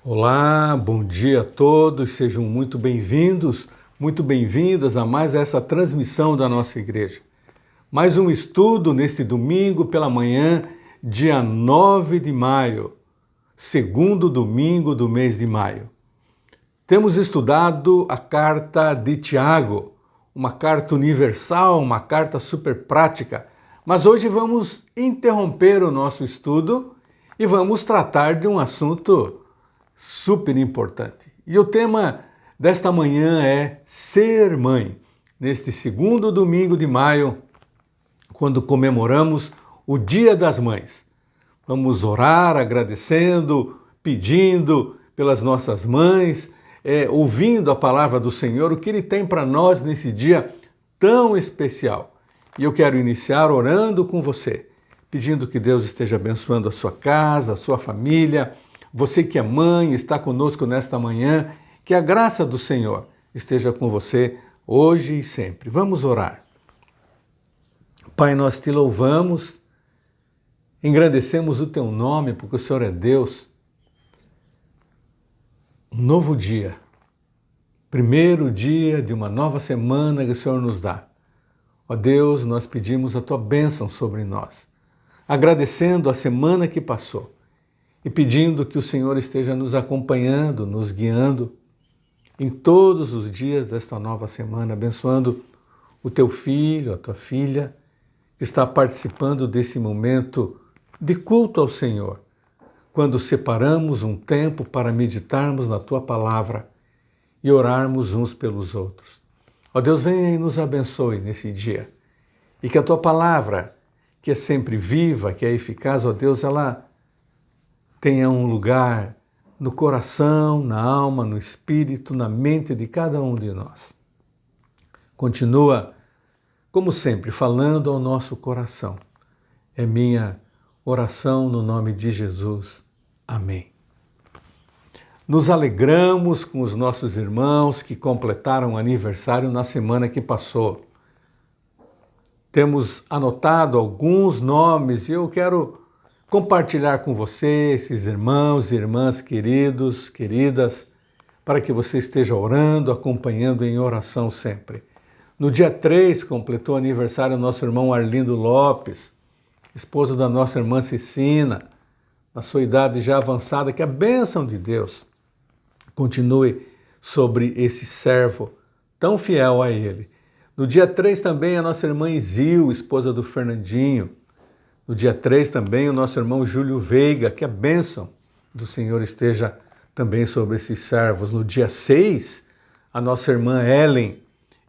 Olá, bom dia a todos, sejam muito bem-vindos, muito bem-vindas a mais essa transmissão da nossa igreja. Mais um estudo neste domingo pela manhã, dia 9 de maio, segundo domingo do mês de maio. Temos estudado a carta de Tiago, uma carta universal, uma carta super prática, mas hoje vamos interromper o nosso estudo e vamos tratar de um assunto super importante. E o tema desta manhã é ser mãe. Neste segundo domingo de maio, quando comemoramos o Dia das Mães. Vamos orar agradecendo, pedindo pelas nossas mães, ouvindo a palavra do Senhor, o que Ele tem para nós nesse dia tão especial. E eu quero iniciar orando com você, pedindo que Deus esteja abençoando a sua casa, a sua família. Você que é mãe, está conosco nesta manhã, que a graça do Senhor esteja com você hoje e sempre. Vamos orar. Pai, nós te louvamos, engrandecemos o teu nome, porque o Senhor é Deus. Um novo dia, primeiro dia de uma nova semana que o Senhor nos dá. Ó Deus, nós pedimos a tua bênção sobre nós, agradecendo a semana que passou e pedindo que o Senhor esteja nos acompanhando, nos guiando em todos os dias desta nova semana, abençoando o teu filho, a tua filha, que está participando desse momento de culto ao Senhor, quando separamos um tempo para meditarmos na tua palavra e orarmos uns pelos outros. Ó Deus, venha e nos abençoe nesse dia, e que a tua palavra, que é sempre viva, que é eficaz, ó Deus, ela tenha um lugar no coração, na alma, no espírito, na mente de cada um de nós. Continua, como sempre, falando ao nosso coração. É minha oração no nome de Jesus. Amém. Nos alegramos com os nossos irmãos que completaram aniversário na semana que passou. Temos anotado alguns nomes e eu quero compartilhar com você, esses irmãos e irmãs queridos, queridas, para que você esteja orando, acompanhando em oração sempre. No dia 3, completou aniversário o nosso irmão Arlindo Lopes, esposo da nossa irmã Cecina, na sua idade já avançada, que a bênção de Deus continue sobre esse servo tão fiel a ele. No dia 3 também a nossa irmã Isil, esposa do Fernandinho. No dia 3 também o nosso irmão Júlio Veiga, que a bênção do Senhor esteja também sobre esses servos. No dia 6, a nossa irmã Ellen.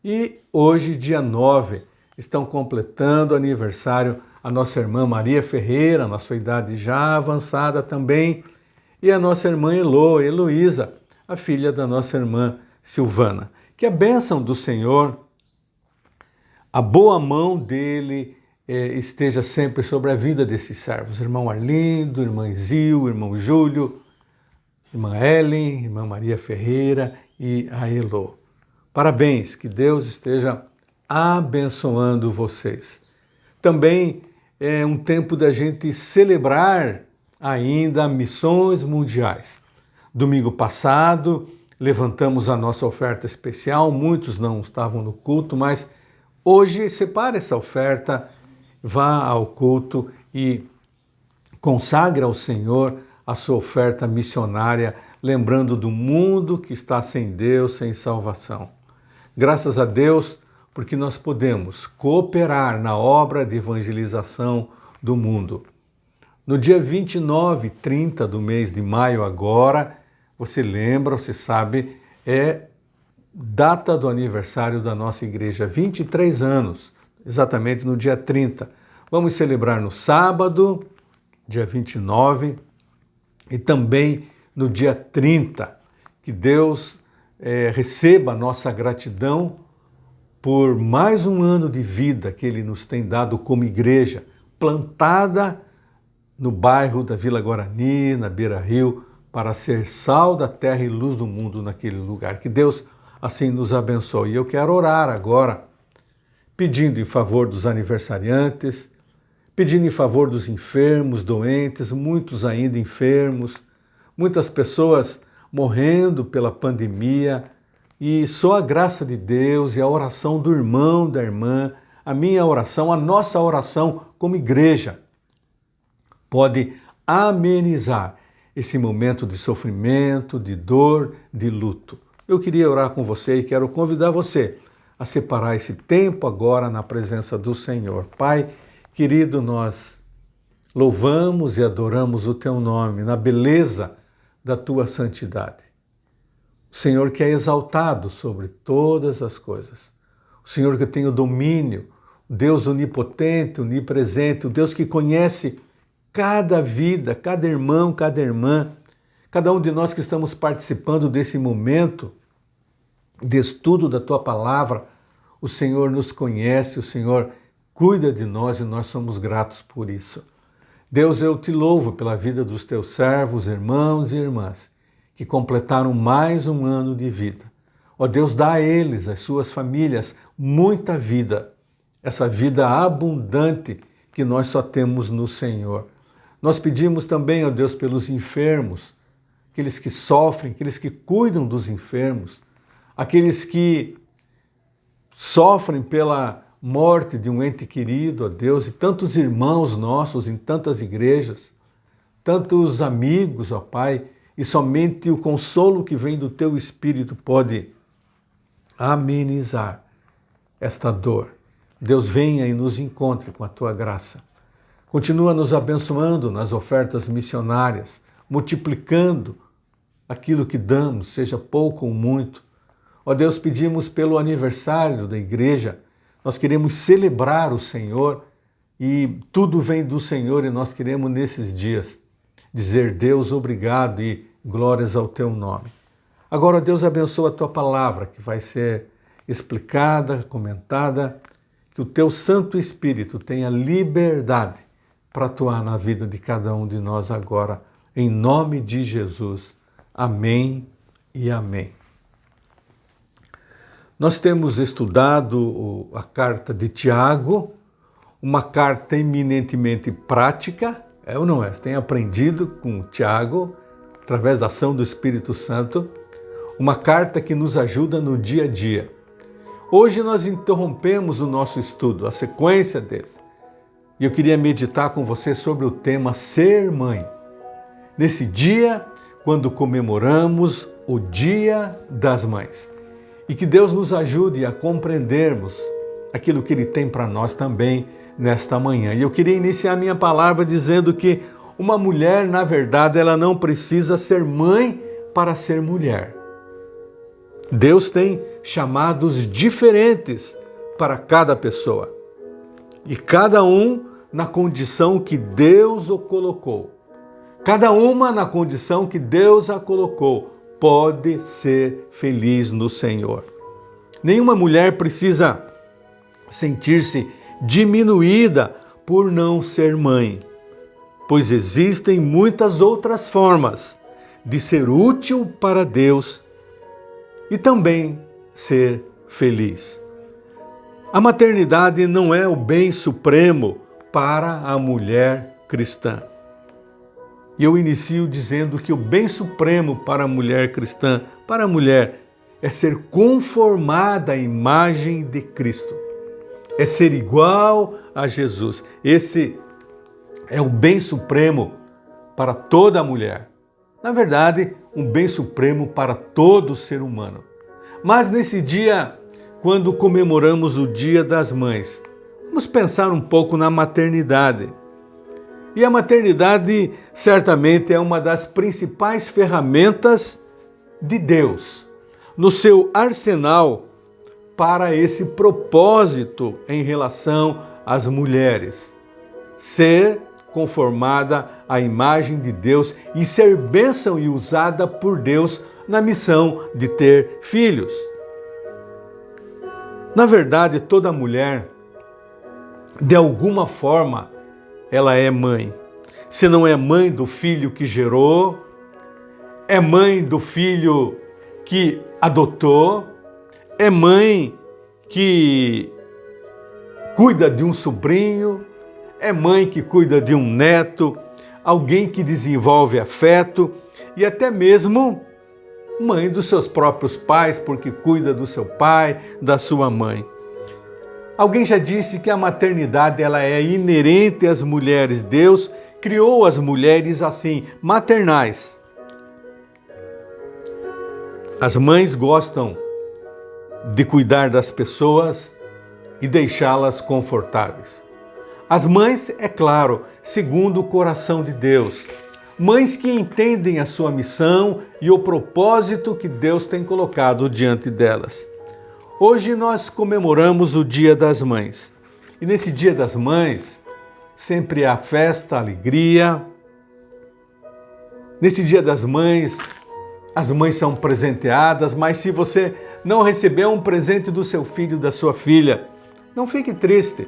E hoje, dia 9, estão completando aniversário a nossa irmã Maria Ferreira, na sua idade já avançada também, e a nossa irmã Heloísa, a filha da nossa irmã Silvana. Que a bênção do Senhor, a boa mão dele, esteja sempre sobre a vida desses servos. Irmão Arlindo, irmã Isil, irmão Júlio, irmã Ellen, irmã Maria Ferreira e a Elô. Parabéns, que Deus esteja abençoando vocês. Também é um tempo da gente celebrar ainda missões mundiais. Domingo passado, levantamos a nossa oferta especial, muitos não estavam no culto, mas hoje separe essa oferta, vá ao culto e consagre ao Senhor a sua oferta missionária, lembrando do mundo que está sem Deus, sem salvação. Graças a Deus, porque nós podemos cooperar na obra de evangelização do mundo. No dia 29 e 30 do mês de maio agora, você lembra, você sabe, é data do aniversário da nossa igreja, 23 anos. Exatamente no dia 30. Vamos celebrar no sábado, dia 29, e também no dia 30. Que Deus receba a nossa gratidão por mais um ano de vida que Ele nos tem dado como igreja, plantada no bairro da Vila Guarani, na Beira Rio, para ser sal da terra e luz do mundo naquele lugar. Que Deus assim nos abençoe. E eu quero orar agora, pedindo em favor dos aniversariantes, pedindo em favor dos enfermos, doentes, muitos ainda enfermos, muitas pessoas morrendo pela pandemia, e só a graça de Deus e a oração do irmão, da irmã, a minha oração, a nossa oração como igreja, pode amenizar esse momento de sofrimento, de dor, de luto. Eu queria orar com você e quero convidar você a separar esse tempo agora na presença do Senhor. Pai querido, nós louvamos e adoramos o Teu nome na beleza da Tua santidade. O Senhor que é exaltado sobre todas as coisas. O Senhor que tem o domínio, o Deus onipotente, onipresente, o Deus que conhece cada vida, cada irmão, cada irmã, cada um de nós que estamos participando desse momento de estudo da Tua palavra. O Senhor nos conhece, o Senhor cuida de nós e nós somos gratos por isso. Deus, eu te louvo pela vida dos Teus servos, irmãos e irmãs, que completaram mais um ano de vida. Ó Deus, dá a eles, às suas famílias, muita vida, essa vida abundante que nós só temos no Senhor. Nós pedimos também, ó Deus, pelos enfermos, aqueles que sofrem, aqueles que cuidam dos enfermos, aqueles que sofrem pela morte de um ente querido, ó Deus, e tantos irmãos nossos em tantas igrejas, tantos amigos, ó Pai, e somente o consolo que vem do Teu Espírito pode amenizar esta dor. Deus, venha e nos encontre com a Tua graça. Continua nos abençoando nas ofertas missionárias, multiplicando aquilo que damos, seja pouco ou muito. Ó Deus, pedimos pelo aniversário da igreja, nós queremos celebrar o Senhor e tudo vem do Senhor e nós queremos nesses dias dizer, Deus, obrigado e glórias ao Teu nome. Agora, Deus, abençoa a Tua palavra que vai ser explicada, comentada, que o Teu Santo Espírito tenha liberdade para atuar na vida de cada um de nós agora, em nome de Jesus. Amém e amém. Nós temos estudado a carta de Tiago, uma carta eminentemente prática, é ou não é? Você tem aprendido com Tiago, através da ação do Espírito Santo, uma carta que nos ajuda no dia a dia. Hoje nós interrompemos o nosso estudo, a sequência desse, e eu queria meditar com você sobre o tema ser mãe. Nesse dia, quando comemoramos o Dia das Mães. E que Deus nos ajude a compreendermos aquilo que Ele tem para nós também nesta manhã. E eu queria iniciar minha palavra dizendo que uma mulher, na verdade, ela não precisa ser mãe para ser mulher. Deus tem chamados diferentes para cada pessoa. E cada um na condição que Deus o colocou. Cada uma na condição que Deus a colocou pode ser feliz no Senhor. Nenhuma mulher precisa sentir-se diminuída por não ser mãe, pois existem muitas outras formas de ser útil para Deus e também ser feliz. A maternidade não é o bem supremo para a mulher cristã. E eu inicio dizendo que o bem supremo para a mulher cristã, para a mulher, é ser conformada à imagem de Cristo. É ser igual a Jesus. Esse é o bem supremo para toda mulher. Na verdade, um bem supremo para todo ser humano. Mas nesse dia, quando comemoramos o Dia das Mães, vamos pensar um pouco na maternidade. E a maternidade certamente é uma das principais ferramentas de Deus no seu arsenal para esse propósito em relação às mulheres. Ser conformada à imagem de Deus e ser bênção e usada por Deus na missão de ter filhos. Na verdade, toda mulher, de alguma forma, ela é mãe. Se não é mãe do filho que gerou, é mãe do filho que adotou, é mãe que cuida de um sobrinho, é mãe que cuida de um neto, alguém que desenvolve afeto, e até mesmo mãe dos seus próprios pais, porque cuida do seu pai, da sua mãe. Alguém já disse que a maternidade ela é inerente às mulheres. Deus criou as mulheres assim, maternais. As mães gostam de cuidar das pessoas e deixá-las confortáveis. As mães, é claro, segundo o coração de Deus. Mães que entendem a sua missão e o propósito que Deus tem colocado diante delas. Hoje nós comemoramos o Dia das Mães. E nesse Dia das Mães, sempre há festa, alegria. Nesse Dia das Mães, as mães são presenteadas, mas se você não recebeu um presente do seu filho, da sua filha, não fique triste.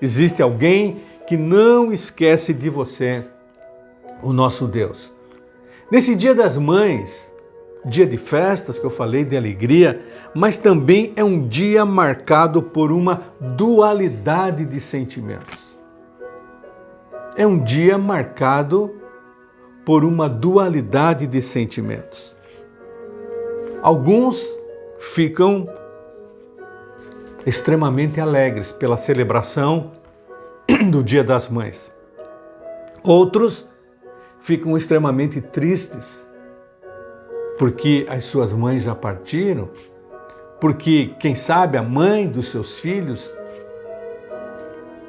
Existe alguém que não esquece de você, o nosso Deus. Nesse Dia das Mães, dia de festas que eu falei, de alegria, mas também é um dia marcado por uma dualidade de sentimentos. É um dia marcado por uma dualidade de sentimentos. Alguns ficam extremamente alegres pela celebração do Dia das Mães. Outros ficam extremamente tristes porque as suas mães já partiram, porque, quem sabe, a mãe dos seus filhos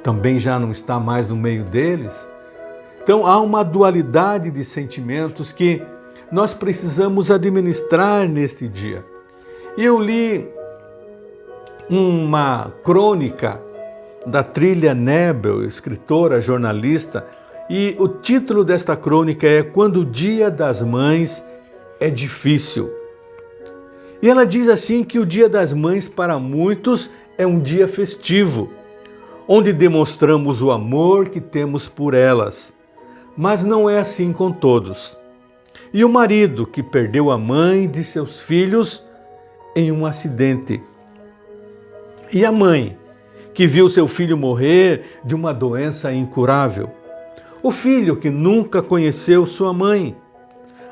também já não está mais no meio deles. Então, há uma dualidade de sentimentos que nós precisamos administrar neste dia. E eu li uma crônica da Trília Nebel, escritora, jornalista, e o título desta crônica é Quando o Dia das Mães é Difícil. E ela diz assim que o Dia das Mães para muitos é um dia festivo, onde demonstramos o amor que temos por elas. Mas não é assim com todos. E o marido que perdeu a mãe de seus filhos em um acidente. E a mãe que viu seu filho morrer de uma doença incurável. O filho que nunca conheceu sua mãe.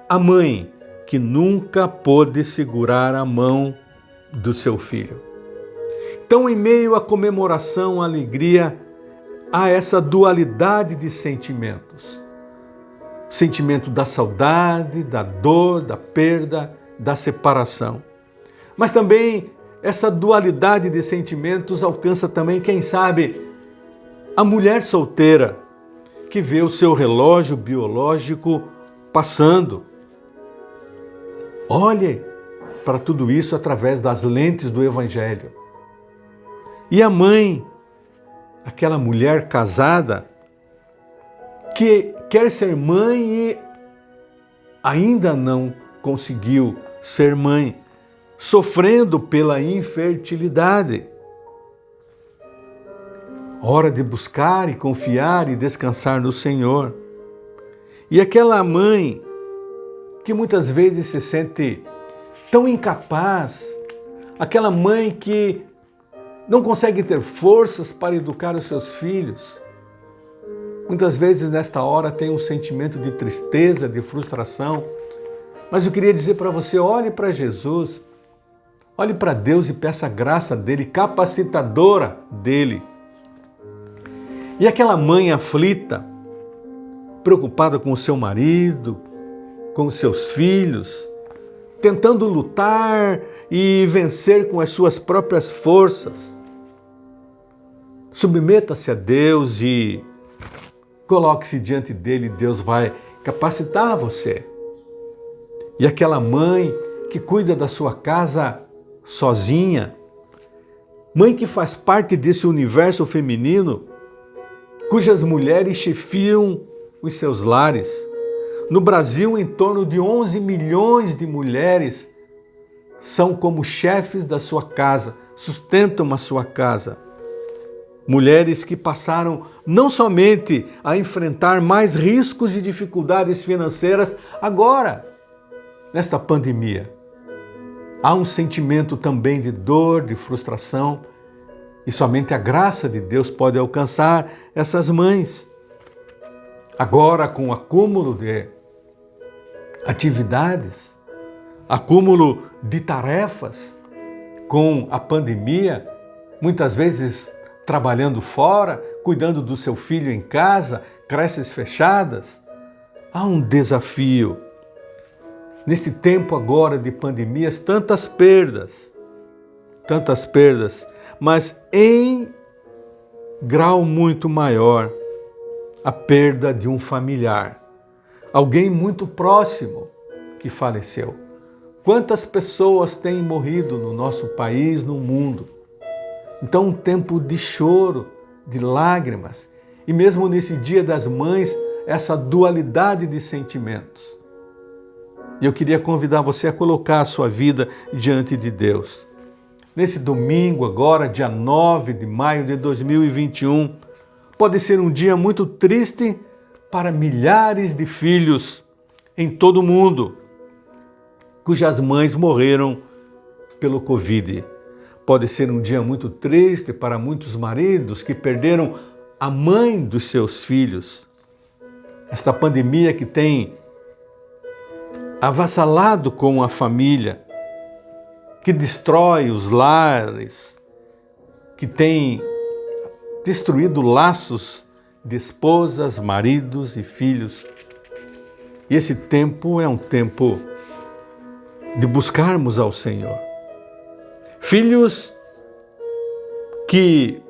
A mãe que nunca pôde segurar a mão do seu filho. Então, em meio à comemoração, à alegria, há essa dualidade de sentimentos. O sentimento da saudade, da dor, da perda, da separação. Mas também essa dualidade de sentimentos alcança também, quem sabe, a mulher solteira que vê o seu relógio biológico passando. Olhe para tudo isso através das lentes do Evangelho. E a mãe, aquela mulher casada, que quer ser mãe e ainda não conseguiu ser mãe, sofrendo pela infertilidade. Hora de buscar e confiar e descansar no Senhor. E aquela mãe que muitas vezes se sente tão incapaz, aquela mãe que não consegue ter forças para educar os seus filhos, muitas vezes nesta hora tem um sentimento de tristeza, de frustração. Mas eu queria dizer para você, olhe para Jesus, olhe para Deus e peça a graça dele, capacitadora dele. E aquela mãe aflita, preocupada com o seu marido, com os seus filhos, tentando lutar e vencer com as suas próprias forças. Submeta-se a Deus e coloque-se diante dele, Deus vai capacitar você. E aquela mãe que cuida da sua casa sozinha, mãe que faz parte desse universo feminino, cujas mulheres chefiam os seus lares. No Brasil, em torno de 11 milhões de mulheres são como chefes da sua casa, sustentam a sua casa. Mulheres que passaram não somente a enfrentar mais riscos e dificuldades financeiras agora, nesta pandemia. Há um sentimento também de dor, de frustração, e somente a graça de Deus pode alcançar essas mães. Agora, com o acúmulo de atividades, acúmulo de tarefas com a pandemia, muitas vezes trabalhando fora, cuidando do seu filho em casa, creches fechadas. Há um desafio. Nesse tempo agora de pandemias, tantas perdas, mas em grau muito maior, a perda de um familiar, alguém muito próximo que faleceu. Quantas pessoas têm morrido no nosso país, no mundo? Então, um tempo de choro, de lágrimas, e mesmo nesse Dia das Mães, essa dualidade de sentimentos. E eu queria convidar você a colocar a sua vida diante de Deus. Nesse domingo, agora, dia 9 de maio de 2021, pode ser um dia muito triste para milhares de filhos em todo o mundo, cujas mães morreram pelo Covid. Pode ser um dia muito triste para muitos maridos que perderam a mãe dos seus filhos. Esta pandemia que tem avassalado com a família, que destrói os lares, que tem destruído laços de esposas, maridos e filhos. E esse tempo é um tempo de buscarmos ao Senhor. Filhos que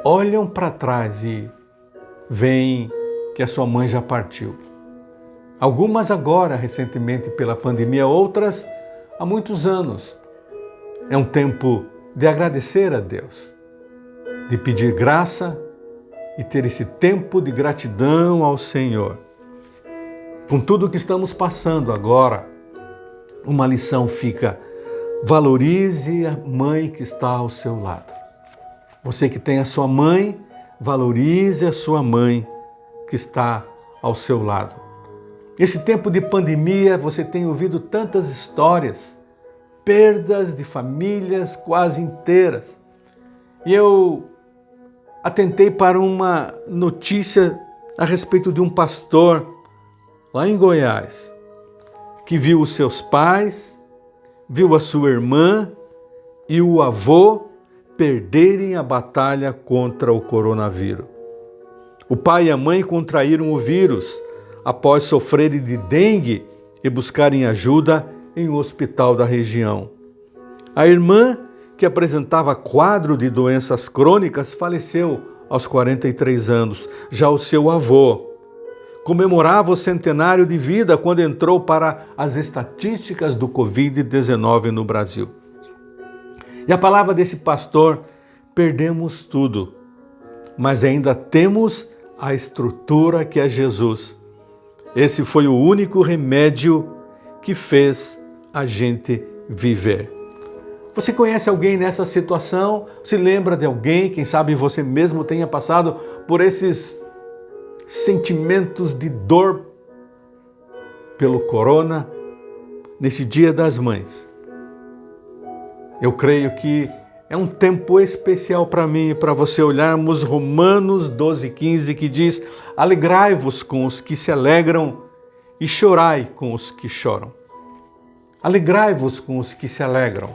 olham para trás e veem que a sua mãe já partiu. Algumas agora, recentemente pela pandemia, outras há muitos anos. É um tempo de agradecer a Deus, de pedir graça e ter esse tempo de gratidão ao Senhor. Com tudo o que estamos passando agora, uma lição fica: valorize a mãe que está ao seu lado. Você que tem a sua mãe, valorize a sua mãe que está ao seu lado. Esse tempo de pandemia, você tem ouvido tantas histórias, perdas de famílias quase inteiras. E eu atentei para uma notícia a respeito de um pastor lá em Goiás, que viu os seus pais, viu a sua irmã e o avô perderem a batalha contra o coronavírus. O pai e a mãe contraíram o vírus após sofrerem de dengue e buscarem ajuda em um hospital da região. A irmã, que apresentava quadro de doenças crônicas, faleceu aos 43 anos. Já o seu avô comemorava o centenário de vida quando entrou para as estatísticas do Covid-19 no Brasil. E a palavra desse pastor: perdemos tudo, mas ainda temos a estrutura que é Jesus. Esse foi o único remédio que fez a gente viver. Você conhece alguém nessa situação? Se lembra de alguém? Quem sabe você mesmo tenha passado por esses sentimentos de dor pelo corona nesse Dia das Mães. Eu creio que é um tempo especial para mim e para você olharmos Romanos 12:15, que diz: alegrai-vos com os que se alegram e chorai com os que choram. Alegrai-vos com os que se alegram,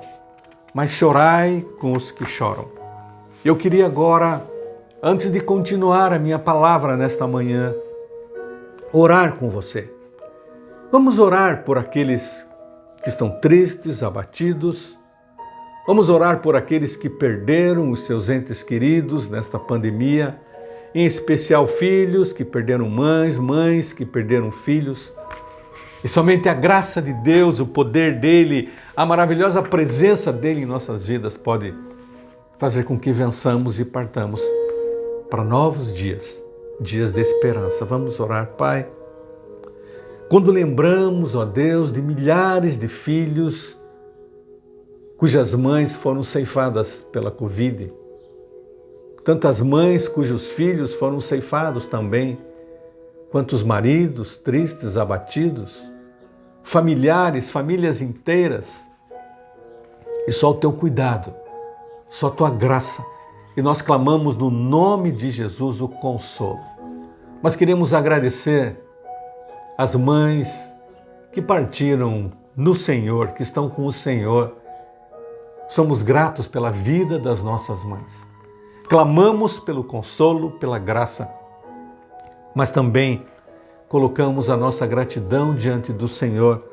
mas chorai com os que choram. Eu queria agora, antes de continuar a minha palavra nesta manhã, orar com você. Vamos orar por aqueles que estão tristes, abatidos. Vamos orar por aqueles que perderam os seus entes queridos nesta pandemia, em especial filhos que perderam mães, mães que perderam filhos. E somente a graça de Deus, o poder dele, a maravilhosa presença dele em nossas vidas pode fazer com que vençamos e partamos para novos dias, dias de esperança. Vamos orar, Pai. Quando lembramos, ó Deus, de milhares de filhos cujas mães foram ceifadas pela Covid, tantas mães cujos filhos foram ceifados também, quantos maridos tristes, abatidos, familiares, famílias inteiras, e só o teu cuidado, só a tua graça, e nós clamamos no nome de Jesus o consolo. Mas queremos agradecer as mães que partiram no Senhor, que estão com o Senhor. Somos gratos pela vida das nossas mães. Clamamos pelo consolo, pela graça, mas também colocamos a nossa gratidão diante do Senhor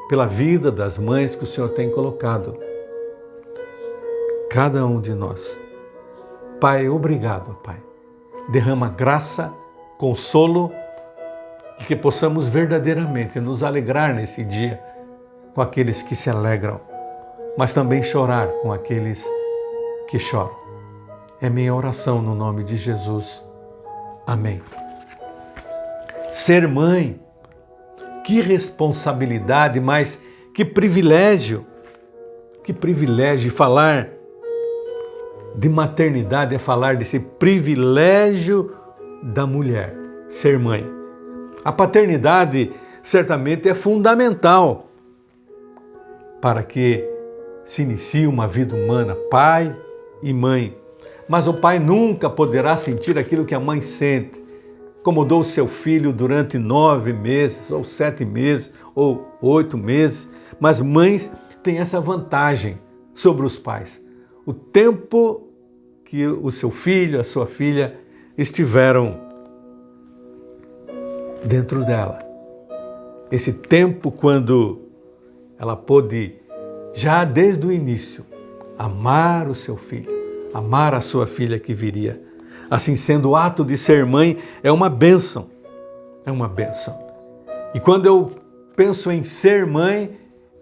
pela vida das mães que o Senhor tem colocado. Cada um de nós. Pai, obrigado, Pai. Derrama graça, consolo, e que possamos verdadeiramente nos alegrar nesse dia com aqueles que se alegram, mas também chorar com aqueles que choram. É minha oração no nome de Jesus. Amém. Ser mãe, que responsabilidade, mas que privilégio falar de maternidade é falar desse privilégio da mulher, ser mãe. A paternidade certamente é fundamental para que se inicie uma vida humana, pai e mãe. Mas o pai nunca poderá sentir aquilo que a mãe sente. Acomodou seu filho durante 9 meses, ou 7 meses, ou 8 meses. Mas mães têm essa vantagem sobre os pais. O tempo que o seu filho, a sua filha estiveram dentro dela. Esse tempo quando ela pôde, já desde o início, amar o seu filho, amar a sua filha que viria. Assim sendo, o ato de ser mãe é uma bênção. É uma bênção. E quando eu penso em ser mãe,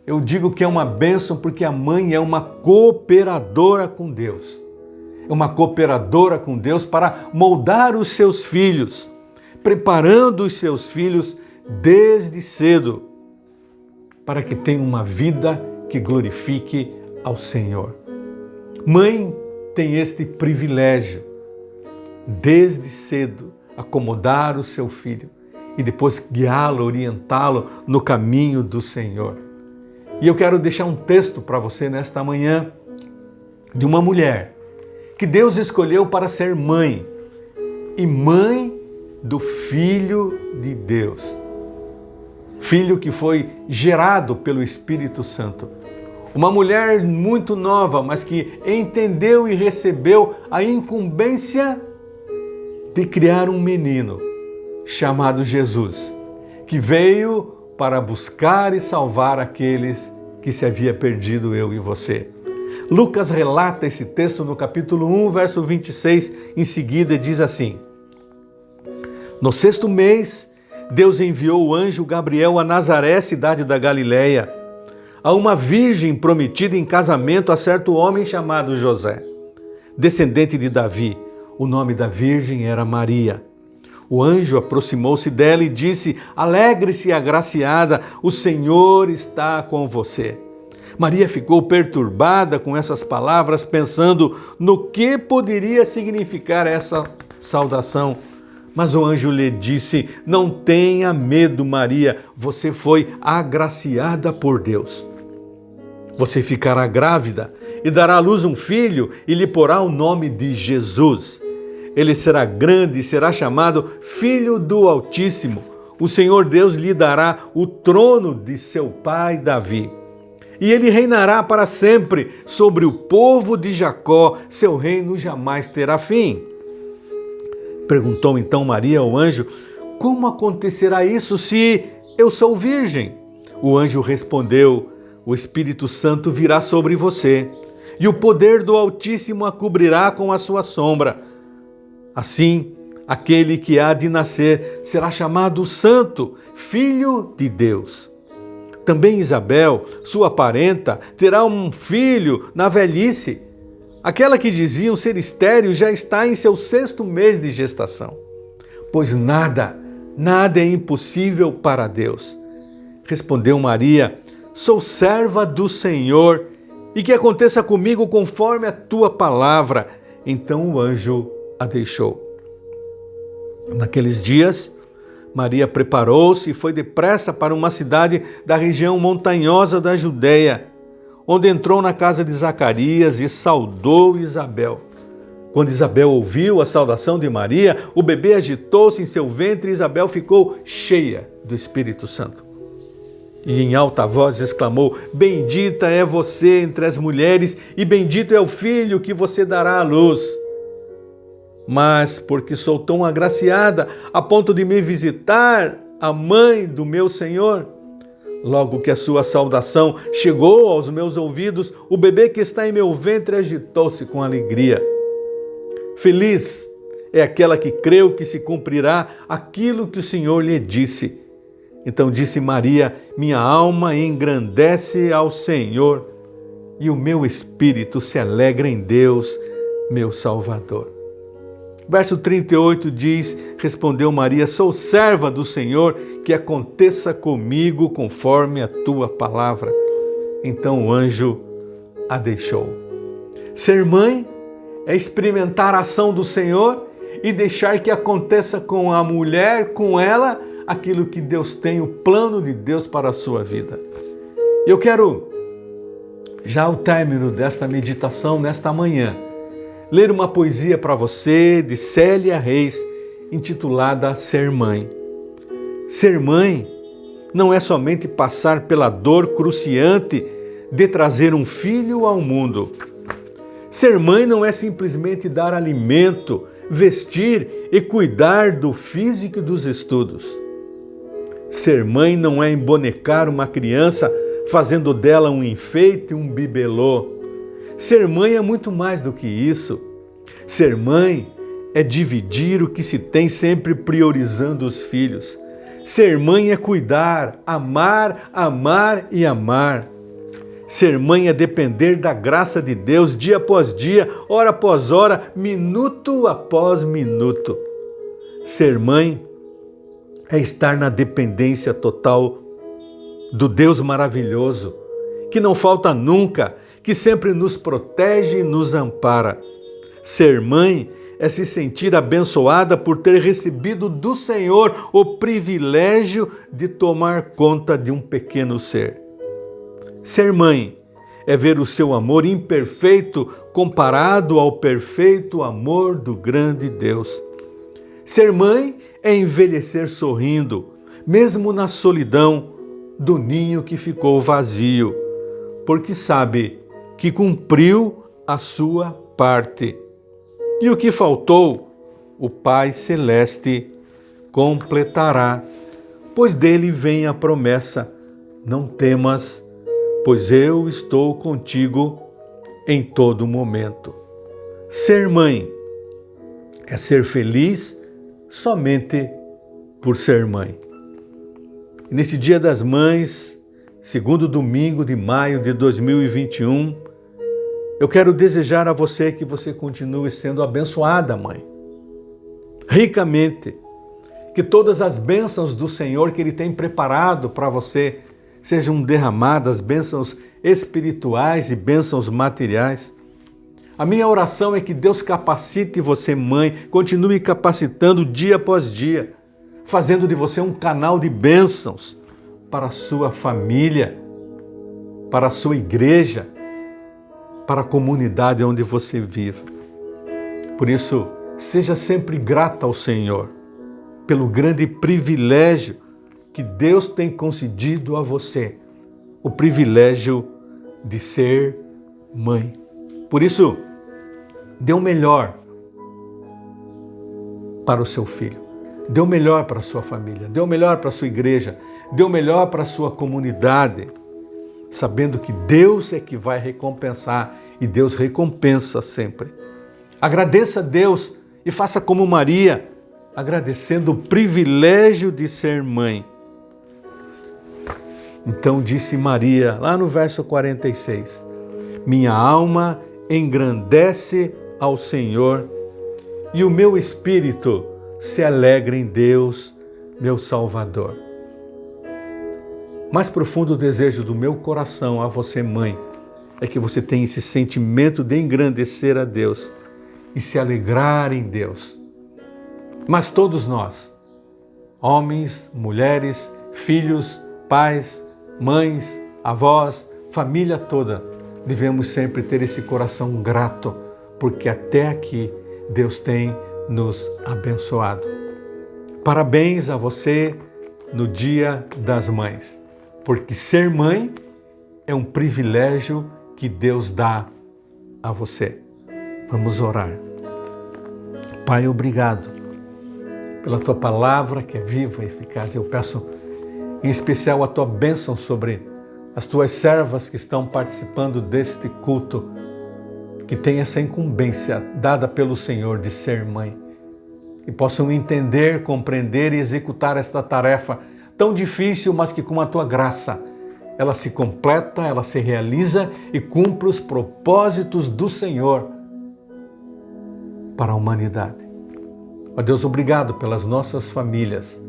eu digo que é uma bênção porque a mãe é uma cooperadora com Deus. É uma cooperadora com Deus para moldar os seus filhos, preparando os seus filhos desde cedo, para que tenham uma vida que glorifique ao Senhor. Mãe tem este privilégio, desde cedo, acomodar o seu filho e depois guiá-lo, orientá-lo no caminho do Senhor. E eu quero deixar um texto para você nesta manhã de uma mulher que Deus escolheu para ser mãe e mãe do Filho de Deus. Filho que foi gerado pelo Espírito Santo. Uma mulher muito nova, mas que entendeu e recebeu a incumbência de criar um menino chamado Jesus, que veio para buscar e salvar aqueles que se havia perdido, eu e você. Lucas relata esse texto no capítulo 1, verso 26, em seguida diz assim: No 6º mês, Deus enviou o anjo Gabriel a Nazaré, cidade da Galileia, a uma virgem prometida em casamento a certo homem chamado José, descendente de Davi. O nome da virgem era Maria. O anjo aproximou-se dela e disse: Alegre-se, agraciada, o Senhor está com você. Maria ficou perturbada com essas palavras, pensando no que poderia significar essa saudação. Mas o anjo lhe disse: Não tenha medo, Maria, você foi agraciada por Deus. Você ficará grávida e dará à luz um filho e lhe porá o nome de Jesus. Ele será grande e será chamado Filho do Altíssimo. O Senhor Deus lhe dará o trono de seu pai Davi. E ele reinará para sempre sobre o povo de Jacó. Seu reino jamais terá fim. Perguntou então Maria ao anjo: Como acontecerá isso se eu sou virgem? O anjo respondeu: O Espírito Santo virá sobre você, e o poder do Altíssimo a cobrirá com a sua sombra. Assim, aquele que há de nascer será chamado Santo, Filho de Deus. Também Isabel, sua parenta, terá um filho na velhice. Aquela que diziam ser estéril já está em seu 6º mês de gestação. Pois nada é impossível para Deus. Respondeu Maria: Sou serva do Senhor, e que aconteça comigo conforme a tua palavra. Então o anjo a deixou. Naqueles dias, Maria preparou-se e foi depressa para uma cidade da região montanhosa da Judeia, onde entrou na casa de Zacarias e saudou Isabel. Quando Isabel ouviu a saudação de Maria, o bebê agitou-se em seu ventre e Isabel ficou cheia do Espírito Santo. E em alta voz exclamou: bendita é você entre as mulheres e bendito é o filho que você dará à luz. Mas porque sou tão agraciada a ponto de me visitar a mãe do meu Senhor, logo que a sua saudação chegou aos meus ouvidos, o bebê que está em meu ventre agitou-se com alegria. Feliz é aquela que creu que se cumprirá aquilo que o Senhor lhe disse. Então disse Maria: minha alma engrandece ao Senhor e o meu espírito se alegra em Deus, meu Salvador. Verso 38 diz: respondeu Maria: sou serva do Senhor, que aconteça comigo conforme a tua palavra. Então o anjo a deixou. Ser mãe é experimentar a ação do Senhor e deixar que aconteça com a mulher, com ela, aquilo que Deus tem, o plano de Deus para a sua vida. Eu quero, já ao término desta meditação, nesta manhã, ler uma poesia para você de Célia Reis, intitulada Ser Mãe. Ser mãe não é somente passar pela dor cruciante de trazer um filho ao mundo. Ser mãe não é simplesmente dar alimento, vestir e cuidar do físico e dos estudos. Ser mãe não é embonecar uma criança fazendo dela um enfeite, um bibelô. Ser mãe é muito mais do que isso. Ser mãe é dividir o que se tem, sempre priorizando os filhos. Ser mãe é cuidar, amar, amar e amar. Ser mãe é depender da graça de Deus dia após dia, hora após hora, minuto após minuto. Ser mãe é estar na dependência total do Deus maravilhoso, que não falta nunca, que sempre nos protege e nos ampara. Ser mãe é se sentir abençoada por ter recebido do Senhor o privilégio de tomar conta de um pequeno ser. Ser mãe é ver o seu amor imperfeito comparado ao perfeito amor do grande Deus. Ser mãe é envelhecer sorrindo, mesmo na solidão do ninho que ficou vazio, porque sabe que cumpriu a sua parte. E o que faltou, o Pai Celeste completará, pois dele vem a promessa: não temas, pois eu estou contigo em todo momento. Ser mãe é ser feliz somente por ser mãe. E neste Dia das Mães, segundo domingo de maio de 2021, eu quero desejar a você que você continue sendo abençoada, mãe, ricamente, que todas as bênçãos do Senhor que Ele tem preparado para você sejam derramadas, bênçãos espirituais e bênçãos materiais. A minha oração é que Deus capacite você, mãe, continue capacitando dia após dia, fazendo de você um canal de bênçãos para a sua família, para a sua igreja, para a comunidade onde você vive. Por isso, seja sempre grata ao Senhor pelo grande privilégio que Deus tem concedido a você, o privilégio de ser mãe. Por isso, dê o melhor para o seu filho, dê o melhor para a sua família, dê o melhor para a sua igreja, dê o melhor para a sua comunidade, sabendo que Deus é que vai recompensar e Deus recompensa sempre. Agradeça a Deus e faça como Maria, agradecendo o privilégio de ser mãe. Então disse Maria, lá no verso 46, minha alma engrandece ao Senhor e o meu espírito se alegra em Deus, meu Salvador. Mais profundo desejo do meu coração a você, mãe, é que você tenha esse sentimento de engrandecer a Deus e se alegrar em Deus. Mas todos nós, homens, mulheres, filhos, pais, mães, avós, família toda, devemos sempre ter esse coração grato porque até aqui Deus tem nos abençoado. Parabéns a você no Dia das Mães, porque ser mãe é um privilégio que Deus dá a você. Vamos orar. Pai, obrigado pela Tua palavra que é viva e eficaz. Eu peço em especial a Tua bênção sobre as Tuas servas que estão participando deste culto, que tem essa incumbência dada pelo Senhor de ser mãe, que possam entender, compreender e executar esta tarefa tão difícil, mas que com a Tua graça ela se completa, ela se realiza e cumpre os propósitos do Senhor para a humanidade. Ó Deus, obrigado pelas nossas famílias,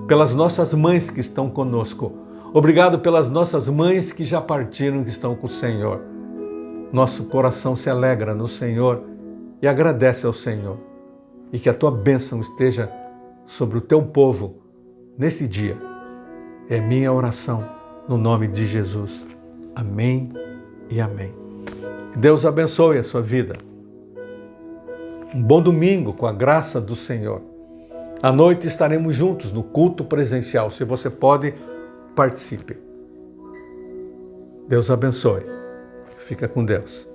pelas nossas mães que estão conosco. Obrigado pelas nossas mães que já partiram, que estão com o Senhor. Nosso coração se alegra no Senhor e agradece ao Senhor. E que a Tua bênção esteja sobre o Teu povo nesse dia. É minha oração no nome de Jesus. Amém e amém. Que Deus abençoe a sua vida. Um bom domingo com a graça do Senhor. À noite estaremos juntos no culto presencial. Se você pode, participe. Deus abençoe. Fica com Deus.